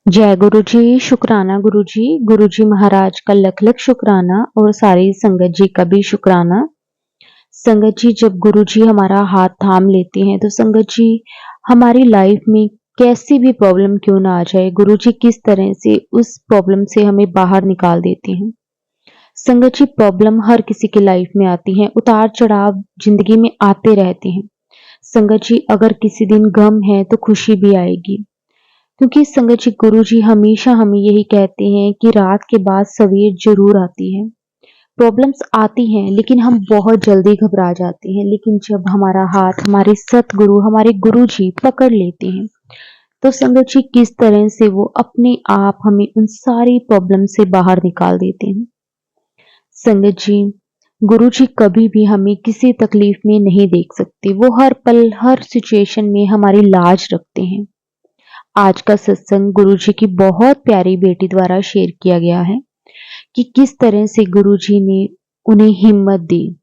जय गुरु जी, शुक्राना गुरु जी महाराज का लख लख शुक्राना और सारी संगत जी का भी शुक्राना। संगत जी जब गुरु जी हमारा हाथ थाम लेते हैं तो संगत जी हमारी लाइफ में कैसी भी प्रॉब्लम क्यों ना आ जाए, गुरु जी किस तरह से उस प्रॉब्लम से हमें बाहर निकाल देते हैं। संगत जी प्रॉब्लम हर किसी की लाइफ में आती है, उतार चढ़ाव जिंदगी में आते रहते हैं। संगत जी अगर किसी दिन गम है तो खुशी भी आएगी, क्योंकि संगत जी गुरु जी हमेशा हमें यही कहते हैं कि रात के बाद सवेर जरूर आती है। प्रॉब्लम्स आती हैं लेकिन हम बहुत जल्दी घबरा जाते हैं, लेकिन जब हमारा हाथ हमारे सतगुरु हमारे गुरु जी पकड़ लेते हैं तो संगत जी किस तरह से वो अपने आप हमें उन सारी प्रॉब्लम से बाहर निकाल देते हैं। संगत जी गुरु जी कभी भी हमें किसी तकलीफ में नहीं देख सकते, वो हर पल हर सिचुएशन में हमारी लाज रखते हैं। आज का सत्संग गुरुजी की बहुत प्यारी बेटी द्वारा शेयर किया गया है कि किस तरह से गुरुजी ने उन्हें हिम्मत दी।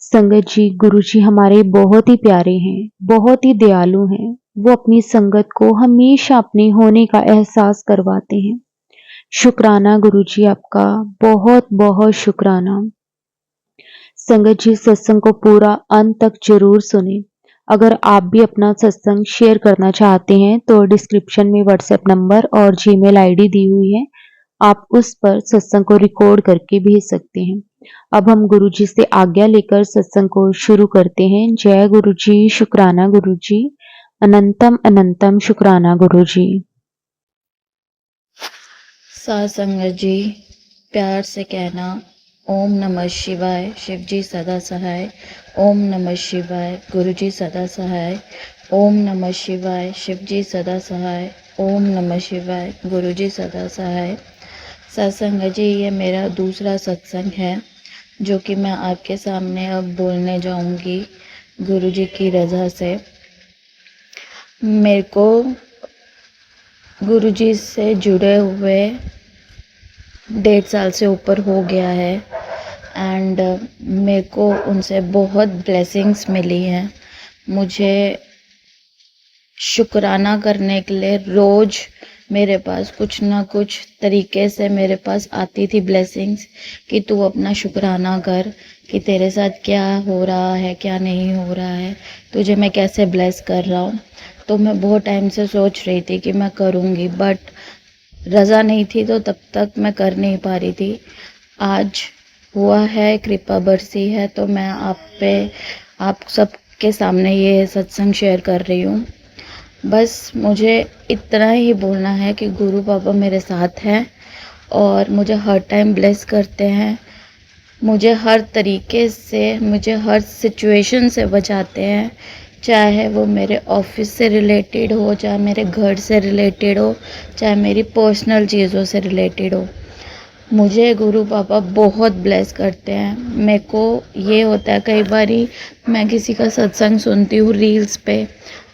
संगत जी गुरुजी हमारे बहुत ही प्यारे हैं, बहुत ही दयालु हैं। वो अपनी संगत को हमेशा अपने होने का एहसास करवाते हैं। शुक्राना गुरुजी आपका, बहुत बहुत शुक्राना। संगत जी सत्संग को पूरा अंत तक जरूर सुने। अगर आप भी अपना सत्संग शेयर करना चाहते हैं तो डिस्क्रिप्शन में व्हाट्सएप नंबर और जीमेल आईडी दी हुई है, आप उस पर सत्संग को रिकॉर्ड करके भेज सकते हैं। अब हम गुरु जी से आज्ञा लेकर सत्संग को शुरू करते हैं। जय गुरु जी, शुक्राना गुरु जी, अनंतम अनंतम शुक्राना गुरु जी। साथ संगत जी प्यार से कहना, ओम नमः शिवाय, शिव जी सदा सहाय। ओम नमः शिवाय, गुरु जी सदा सहाय। ओम नमः शिवाय, शिव जी सदा सहाय। ओम नमः शिवाय, गुरु जी सदा सहाय। सत्संग जी ये मेरा दूसरा सत्संग है जो कि मैं आपके सामने अब बोलने जाऊंगी गुरु जी की रज़ा से। मेरे को गुरु जी से जुड़े हुए 1.5 साल से ऊपर हो गया है एंड मेरे को उनसे बहुत ब्लेसिंग्स मिली हैं। मुझे शुक्राना करने के लिए रोज़ मेरे पास कुछ ना कुछ तरीके से मेरे पास आती थी ब्लेसिंग्स कि तू अपना शुक्राना कर कि तेरे साथ क्या हो रहा है, क्या नहीं हो रहा है, तुझे मैं कैसे ब्लेस कर रहा हूँ। तो मैं बहुत टाइम से सोच रही थी कि मैं करूँगी, बट रज़ा नहीं थी तो तब तक मैं कर नहीं पा रही थी। आज हुआ है, कृपा बरसी है, तो मैं आप सबके सामने ये सत्संग शेयर कर रही हूँ। बस मुझे इतना ही बोलना है कि गुरु बाबा मेरे साथ हैं और मुझे हर टाइम ब्लेस करते हैं, मुझे हर तरीके से, मुझे हर सिचुएशन से बचाते हैं, चाहे वो मेरे ऑफिस से रिलेटेड हो, चाहे मेरे घर से रिलेटेड हो, चाहे मेरी पर्सनल चीज़ों से रिलेटेड हो। मुझे गुरु पापा बहुत ब्लेस करते हैं। मेरे को ये होता है कई बारी मैं किसी का सत्संग सुनती हूँ रील्स पे,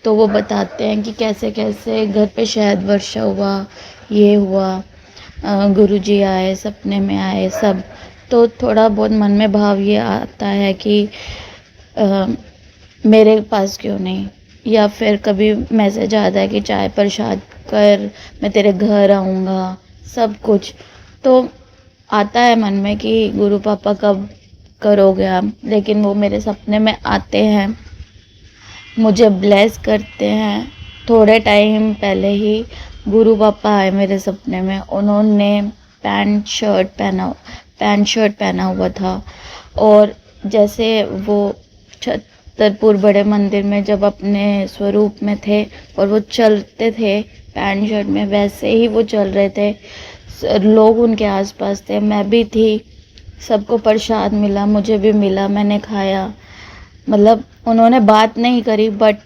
तो वो बताते हैं कि कैसे कैसे घर पे शायद वर्षा हुआ, ये हुआ, गुरुजी आए, सपने में आए, सब। तो थोड़ा बहुत मन में भाव ये आता है कि मेरे पास क्यों नहीं, या फिर कभी मैसेज आता है कि चाय प्रसाद कर, मैं तेरे घर आऊँगा, सब कुछ। तो आता है मन में कि गुरु पापा कब करोगे आप, लेकिन वो मेरे सपने में आते हैं, मुझे ब्लेस करते हैं। थोड़े टाइम पहले ही गुरु पापा आए मेरे सपने में। उन्होंने पैंट शर्ट पहना हुआ था और जैसे वो छतरपुर बड़े मंदिर में जब अपने स्वरूप में थे और वो चलते थे पैंट शर्ट में, वैसे ही वो चल रहे थे। लोग उनके आसपास थे, मैं भी थी, सबको प्रसाद मिला, मुझे भी मिला, मैंने खाया। मतलब उन्होंने बात नहीं करी बट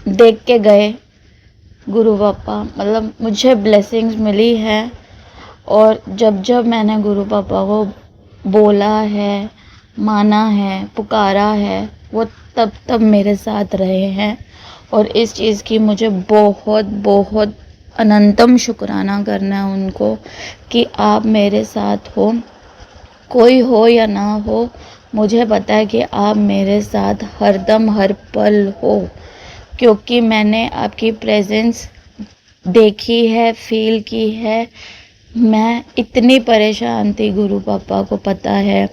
देख के गए गुरु पापा। मतलब मुझे ब्लेसिंग्स मिली है और जब जब मैंने गुरु पापा को बोला है, माना है, पुकारा है, वो तब तब मेरे साथ रहे हैं। और इस चीज़ की मुझे बहुत बहुत अनंतम शुक्राना करना है उनको कि आप मेरे साथ हो, कोई हो या ना हो, मुझे पता है कि आप मेरे साथ हरदम हर पल हो, क्योंकि मैंने आपकी प्रेजेंस देखी है, फील की है। मैं इतनी परेशान थी, गुरु पापा को पता है।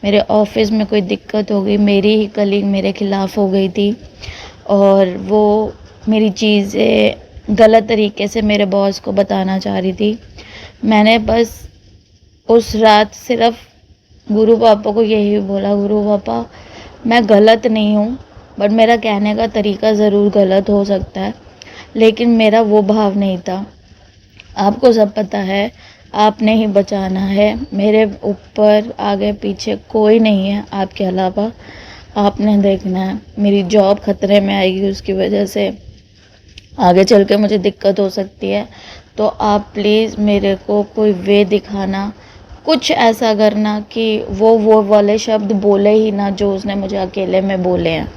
मेरे ऑफिस में कोई दिक्कत हो गई, मेरी ही कलीग मेरे खिलाफ हो गई थी और वो मेरी चीज़ें गलत तरीके से मेरे बॉस को बताना चाह रही थी। मैंने बस उस रात सिर्फ गुरु पापा को यही बोला, गुरु पापा मैं गलत नहीं हूँ, बट मेरा कहने का तरीका ज़रूर गलत हो सकता है, लेकिन मेरा वो भाव नहीं था। आपको सब पता है, आपने ही बचाना है, मेरे ऊपर आगे पीछे कोई नहीं है आपके अलावा। आपने देखना है, मेरी जॉब खतरे में आएगी, उसकी वजह से आगे चल के मुझे दिक्कत हो सकती है। तो आप प्लीज़ मेरे को कोई वे दिखाना, कुछ ऐसा करना कि वो वाले शब्द बोले ही ना जो उसने मुझे अकेले में बोले हैं।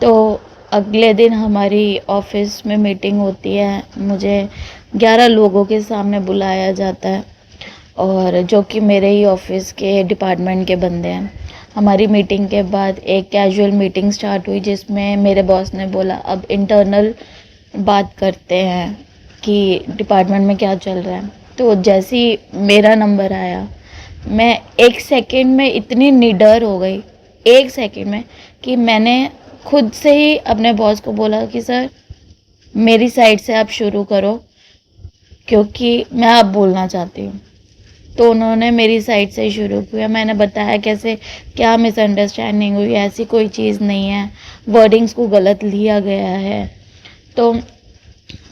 तो अगले दिन हमारी ऑफिस में मीटिंग होती है, मुझे 11 लोगों के सामने बुलाया जाता है और जो कि मेरे ही ऑफिस के डिपार्टमेंट के बंदे हैं। हमारी मीटिंग के बाद एक कैजुअल मीटिंग स्टार्ट हुई जिसमें मेरे बॉस ने बोला अब इंटरनल बात करते हैं कि डिपार्टमेंट में क्या चल रहा है। तो जैसे ही मेरा नंबर आया, मैं 1 सेकंड में इतनी निडर हो गई, 1 सेकंड में, कि मैंने खुद से ही अपने बॉस को बोला कि सर मेरी साइड से आप शुरू करो क्योंकि मैं अब बोलना चाहती हूँ। तो उन्होंने मेरी साइड से ही शुरू किया। मैंने बताया कैसे क्या मिसअंडरस्टैंडिंग हुई, ऐसी कोई चीज़ नहीं है, वर्डिंग्स को गलत लिया गया है। तो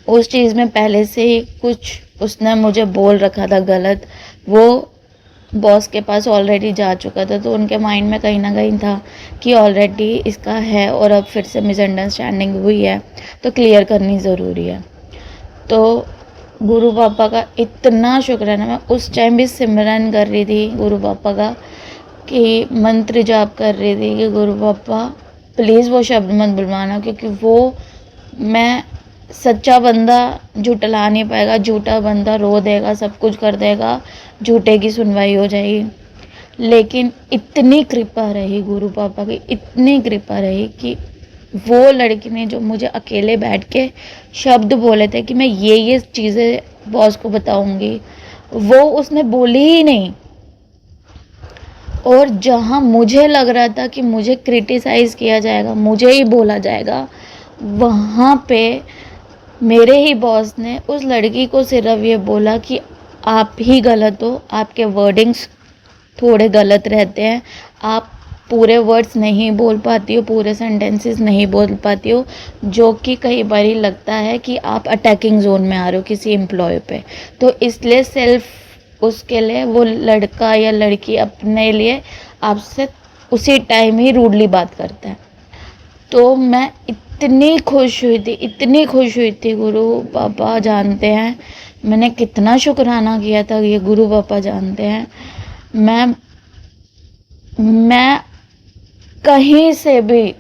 उस चीज़ में पहले से ही कुछ उसने मुझे बोल रखा था गलत, वो बॉस के पास ऑलरेडी जा चुका था। तो उनके माइंड में कहीं ना कहीं था कि ऑलरेडी इसका है और अब फिर से मिसअंडरस्टैंडिंग हुई है तो क्लियर करनी ज़रूरी है। तो गुरु पापा का इतना शुक्राना, मैं उस टाइम भी सिमरन कर रही थी गुरु पापा का, कि मंत्र जाप कर रही थी कि गुरु पापा प्लीज़ वो शब्द मत बुलवाना, क्योंकि वो मैं सच्चा बंदा झुठला नहीं पाएगा, झूठा बंदा रो देगा, सब कुछ कर देगा, झूठे की सुनवाई हो जाएगी। लेकिन इतनी कृपा रही गुरु पापा की, इतनी कृपा रही कि वो लड़की ने जो मुझे अकेले बैठ के शब्द बोले थे कि मैं ये चीज़ें बॉस को बताऊंगी, वो उसने बोली ही नहीं। और जहाँ मुझे लग रहा था कि मुझे क्रिटिसाइज़ किया जाएगा, मुझे ही बोला जाएगा, वहाँ पे मेरे ही बॉस ने उस लड़की को सिर्फ ये बोला कि आप ही गलत हो, आपके वर्डिंग्स थोड़े गलत रहते हैं, आप पूरे वर्ड्स नहीं बोल पाती हो, पूरे सेंटेंसेस नहीं बोल पाती हो, जो कि कई बार लगता है कि आप अटैकिंग जोन में आ रहे हो किसी एम्प्लॉय पे। तो इसलिए सेल्फ उसके लिए वो लड़का या लड़की अपने लिए आपसे उसी टाइम ही रूडली बात करता है। तो मैं इतनी खुश हुई थी, इतनी खुश हुई थी, गुरु पापा जानते हैं मैंने कितना शुक्राना किया था, ये गुरु पापा जानते हैं। मैं कहीं से भी,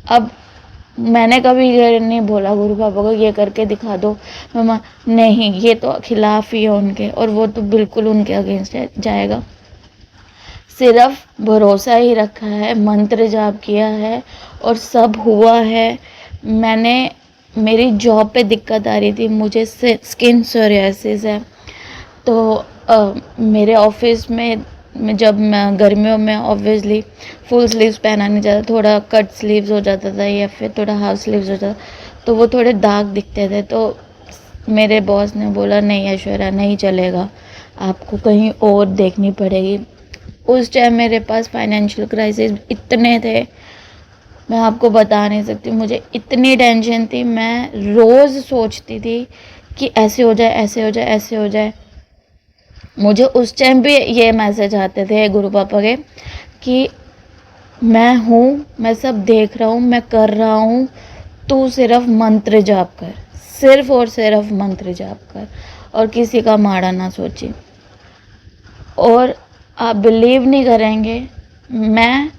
अब मैंने कभी ये नहीं बोला गुरु पापा को ये करके दिखा दो मम्मा, नहीं, ये तो खिलाफ ही है उनके और वो तो बिल्कुल उनके अगेंस्ट जाएगा। सिर्फ भरोसा ही रखा है, मंत्र जाप किया है और सब हुआ है। मेरी जॉब पे दिक्कत आ रही थी, मुझे स्किन सोरियासिस है। तो मेरे ऑफिस में जब मैं गर्मियों में ऑब्वियसली फुल स्लीव्स पहना नहीं जाता, थोड़ा कट स्लीव्स हो जाता था या फिर थोड़ा हाफ स्लीव्स हो जाता, तो वो थोड़े दाग दिखते थे। तो मेरे बॉस ने बोला नहीं ऐश्वर्या, नहीं चलेगा, आपको कहीं और देखनी पड़ेगी। उस टाइम मेरे पास फाइनेंशियल क्राइसिस इतने थे, मैं आपको बता नहीं सकती, मुझे इतनी टेंशन थी। मैं रोज़ सोचती थी कि ऐसे हो जाए, ऐसे हो जाए, ऐसे हो जाए। मुझे उस टाइम भी ये मैसेज आते थे गुरु पापा के कि मैं हूँ, मैं सब देख रहा हूँ, मैं कर रहा हूँ, तू सिर्फ मंत्र जाप कर, सिर्फ और सिर्फ मंत्र जाप कर और किसी का माड़ा ना सोची। और आप बिलीव नहीं करेंगे, मैं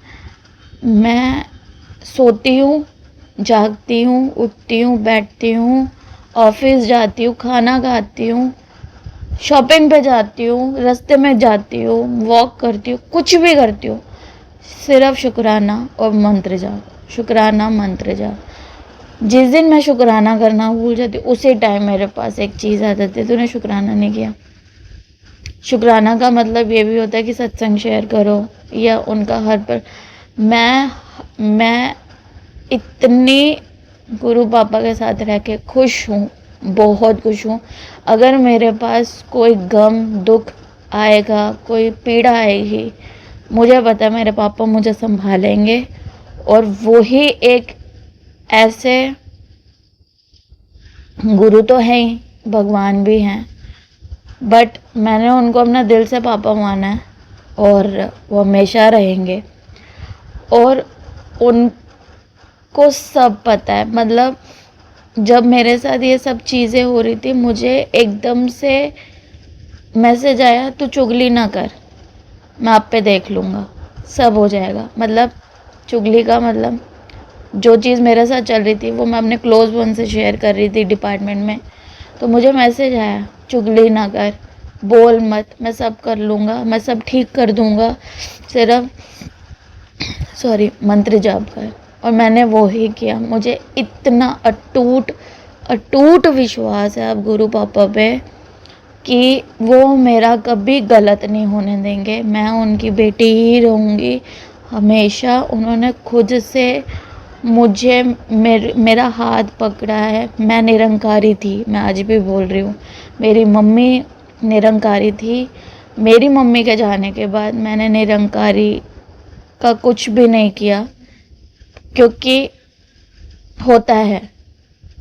सोती हूँ, जागती हूँ, उठती हूँ, बैठती हूँ, ऑफिस जाती हूँ, खाना खाती हूँ, शॉपिंग पे जाती हूँ, रास्ते में जाती हूँ, वॉक करती हूँ, कुछ भी करती हूँ, सिर्फ शुक्राना और मंत्र जाप, शुक्राना मंत्र जाप। जिस दिन मैं शुक्राना करना भूल जाती उसी टाइम मेरे पास एक चीज़ आ जाती है, तूने शुक्राना नहीं किया। शुक्राना का मतलब ये भी होता है कि सत्संग शेयर करो या उनका हर पर मैं इतनी गुरु पापा के साथ रह के खुश हूँ, बहुत खुश हूँ। अगर मेरे पास कोई गम दुख आएगा, कोई पीड़ा आएगी, मुझे पता है मेरे पापा मुझे संभालेंगे। और वो ही एक ऐसे गुरु तो है ही, भगवान भी हैं, बट मैंने उनको अपना दिल से पापा माना है और वो हमेशा रहेंगे। और उनको सब पता है, मतलब जब मेरे साथ ये सब चीज़ें हो रही थी, मुझे एकदम से मैसेज आया, तू चुगली ना कर, मैं आप पे देख लूँगा, सब हो जाएगा। मतलब चुगली का मतलब जो चीज़ मेरे साथ चल रही थी वो मैं अपने क्लोज वन से शेयर कर रही थी डिपार्टमेंट में, तो मुझे मैसेज आया, चुगली ना कर, बोल मत, मैं सब कर लूँगा, मैं सब ठीक कर दूँगा, सिर्फ मंत्र जाप कर। और मैंने वो ही किया। मुझे इतना अटूट विश्वास है अब गुरु पापा पे कि वो मेरा कभी गलत नहीं होने देंगे। मैं उनकी बेटी ही रहूँगी हमेशा। उन्होंने खुद से मुझे मेरा हाथ पकड़ा है। मैं निरंकारी थी, मैं आज भी बोल रही हूँ, मेरी मम्मी निरंकारी थी। मेरी मम्मी के जाने के बाद मैंने निरंकारी का कुछ भी नहीं किया, क्योंकि होता है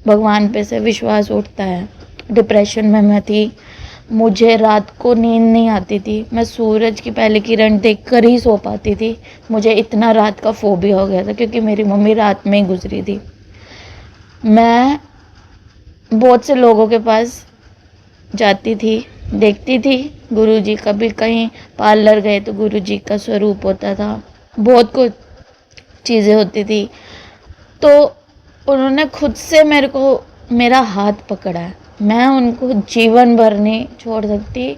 भगवान पे से विश्वास उठता है। डिप्रेशन में मैं थी, मुझे रात को नींद नहीं आती थी, मैं सूरज की पहली किरण देखकर ही सो पाती थी। मुझे इतना रात का फोबिया हो गया था, क्योंकि मेरी मम्मी रात में ही गुजरी थी। मैं बहुत से लोगों के पास जाती थी, देखती थी गुरुजी, कभी कहीं पार्लर गए तो गुरुजी का स्वरूप होता था, बहुत कुछ चीज़ें होती थी। तो उन्होंने खुद से मेरे को मेरा हाथ पकड़ा है। मैं उनको जीवन भर नहीं छोड़ सकती।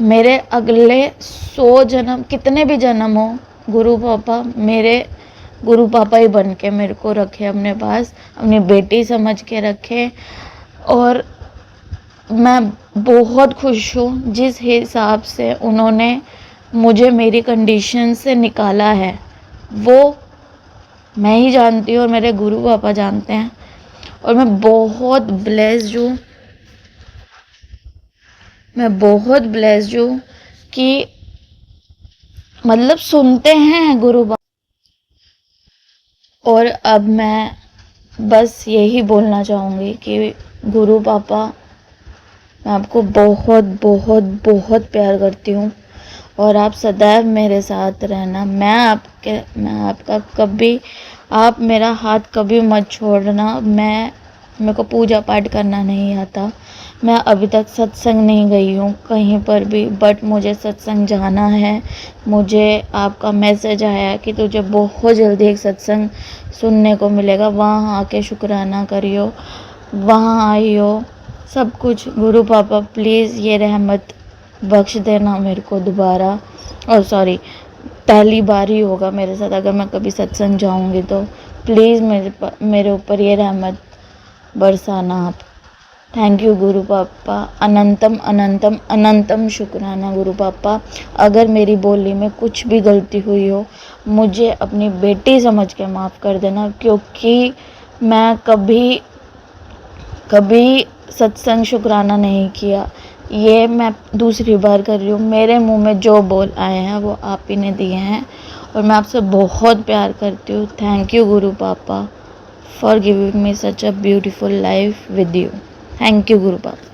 मेरे अगले 100 जन्म, कितने भी जन्म हो, गुरु पापा मेरे गुरु पापा ही बन के मेरे को रखे अपने पास, अपनी बेटी समझ के रखे। और मैं बहुत खुश हूँ जिस हिसाब से उन्होंने मुझे मेरी कंडीशन से निकाला है, वो मैं ही जानती हूँ और मेरे गुरु पापा जानते हैं। और मैं बहुत ब्लेस्ड हूँ, मैं बहुत ब्लेस्ड हूँ कि मतलब सुनते हैं गुरु पापा। और अब मैं बस यही बोलना चाहूँगी कि गुरु पापा, मैं आपको बहुत बहुत बहुत प्यार करती हूँ और आप सदैव मेरे साथ रहना। मैं आपका कभी, आप मेरा हाथ कभी मत छोड़ना। मेरे को पूजा पाठ करना नहीं आता। मैं अभी तक सत्संग नहीं गई हूँ कहीं पर भी, बट मुझे सत्संग जाना है। मुझे आपका मैसेज आया कि तुझे बहुत जल्दी एक सत्संग सुनने को मिलेगा, वहाँ आके शुक्राना करियो, वहाँ आइयो, सब कुछ। गुरु पापा प्लीज़ ये रहमत बख्श देना मेरे को दोबारा, और सॉरी पहली बार ही होगा मेरे साथ, अगर मैं कभी सत्संग जाऊंगी तो प्लीज़ मेरे ऊपर ये रहमत बरसाना आप। थैंक यू गुरु पापा, अनंतम अनंतम अनंतम शुक्राना गुरु पापा। अगर मेरी बोली में कुछ भी गलती हुई हो, मुझे अपनी बेटी समझ के माफ़ कर देना, क्योंकि मैं कभी सत्संग शुक्राना नहीं किया। ये मैं दूसरी बार कर रही हूँ। मेरे मुंह में जो बोल आए हैं वो आप ही ने दिए हैं, और मैं आपसे बहुत प्यार करती हूँ। थैंक यू गुरु पापा for giving me such a beautiful life with you. Thank you गुरु पापा।